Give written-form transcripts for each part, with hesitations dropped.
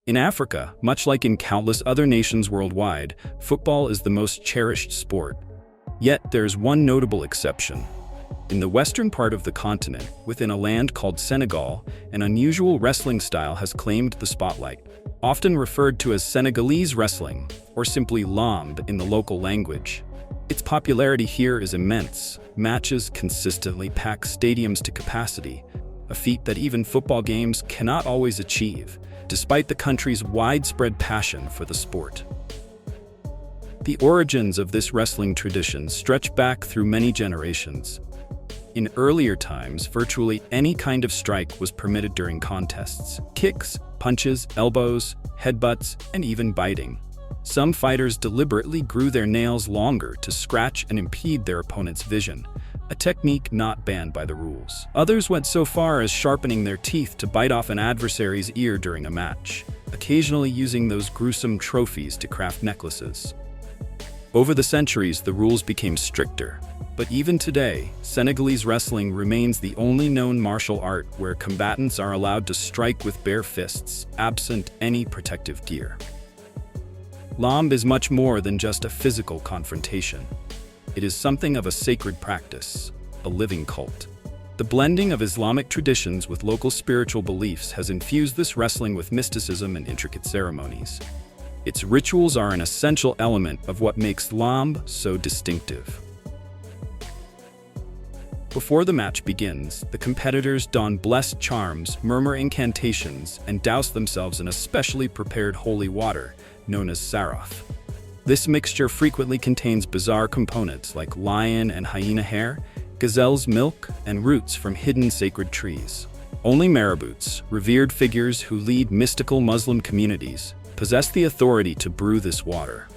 In Africa, much like in countless other nations worldwide, football is the most cherished sport. Yet there's one notable exception. In the western part of the continent, within a land called Senegal, an unusual wrestling style has claimed the spotlight. Often referred to as Senegalese wrestling, or simply Laamb in the local language. Its popularity here is immense. Matches consistently pack stadiums to capacity, a feat that even football games cannot always achieve, despite the country's widespread passion for the sport. The origins of this wrestling tradition stretch back through many generations. In earlier times, virtually any kind of strike was permitted during contests: kicks, punches, elbows, headbutts, and even biting. Some fighters deliberately grew their nails longer to scratch and impede their opponent's vision, a technique not banned by the rules. Others went so far as sharpening their teeth to bite off an adversary's ear during a match, occasionally using those gruesome trophies to craft necklaces. Over the centuries, the rules became stricter. But even today, Senegalese wrestling remains the only known martial art where combatants are allowed to strike with bare fists, absent any protective gear. Laamb is much more than just a physical confrontation. It is something of a sacred practice, a living cult. The blending of Islamic traditions with local spiritual beliefs has infused this wrestling with mysticism and intricate ceremonies. Its rituals are an essential element of what makes Laamb so distinctive. Before the match begins, the competitors don blessed charms, murmur incantations, and douse themselves in a specially prepared holy water, known as saraf. This mixture frequently contains bizarre components like lion and hyena hair, gazelle's milk, and roots from hidden sacred trees. Only marabouts, revered figures who lead mystical Muslim communities, possess the authority to brew this water.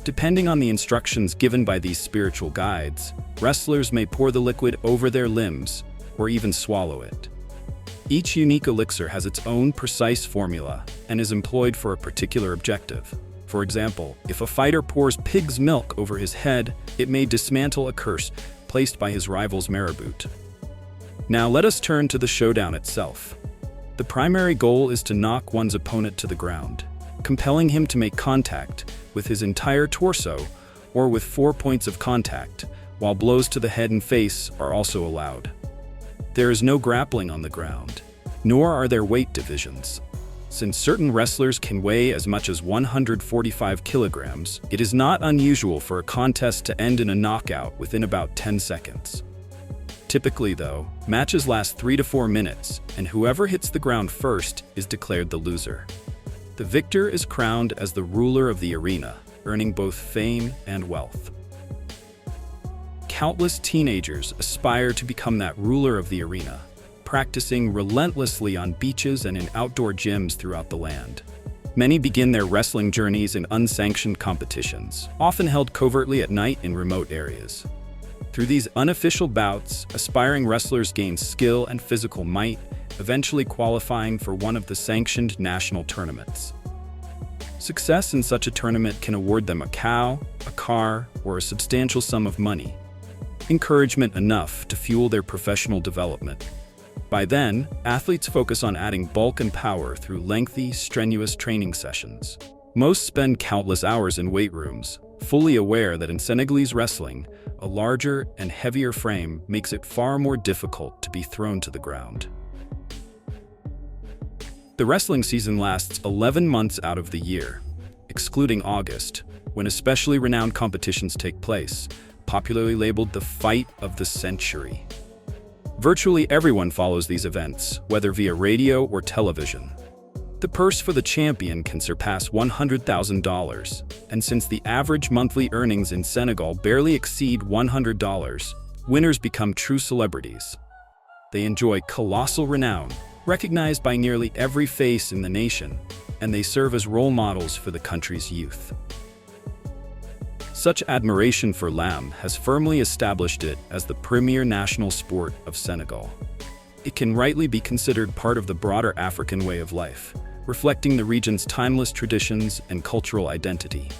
Depending on the instructions given by these spiritual guides, wrestlers may pour the liquid over their limbs or even swallow it. Each unique elixir has its own precise formula and is employed for a particular objective. For example, if a fighter pours pig's milk over his head, it may dismantle a curse placed by his rival's marabout. Now let us turn to the showdown itself. The primary goal is to knock one's opponent to the ground, compelling him to make contact with his entire torso or with 4 points of contact, while blows to the head and face are also allowed. There is no grappling on the ground, nor are there weight divisions. Since certain wrestlers can weigh as much as 145 kilograms, it is not unusual for a contest to end in a knockout within about 10 seconds. Typically, though, matches last 3 to 4 minutes, and whoever hits the ground first is declared the loser. The victor is crowned as the ruler of the arena, earning both fame and wealth. Countless teenagers aspire to become that ruler of the arena, practicing relentlessly on beaches and in outdoor gyms throughout the land. Many begin their wrestling journeys in unsanctioned competitions, often held covertly at night in remote areas. Through these unofficial bouts, aspiring wrestlers gain skill and physical might, eventually qualifying for one of the sanctioned national tournaments. Success in such a tournament can award them a cow, a car, or a substantial sum of money, encouragement enough to fuel their professional development. By then, athletes focus on adding bulk and power through lengthy, strenuous training sessions. Most spend countless hours in weight rooms, fully aware that in Senegalese wrestling, a larger and heavier frame makes it far more difficult to be thrown to the ground. The wrestling season lasts 11 months out of the year, excluding August, when especially renowned competitions take place, popularly labeled the Fight of the Century. Virtually everyone follows these events, whether via radio or television. The purse for the champion can surpass $100,000, and since the average monthly earnings in Senegal barely exceed $100, winners become true celebrities. They enjoy colossal renown, recognized by nearly every face in the nation, and they serve as role models for the country's youth. Such admiration for Laamb has firmly established it as the premier national sport of Senegal. It can rightly be considered part of the broader African way of life, reflecting the region's timeless traditions and cultural identity.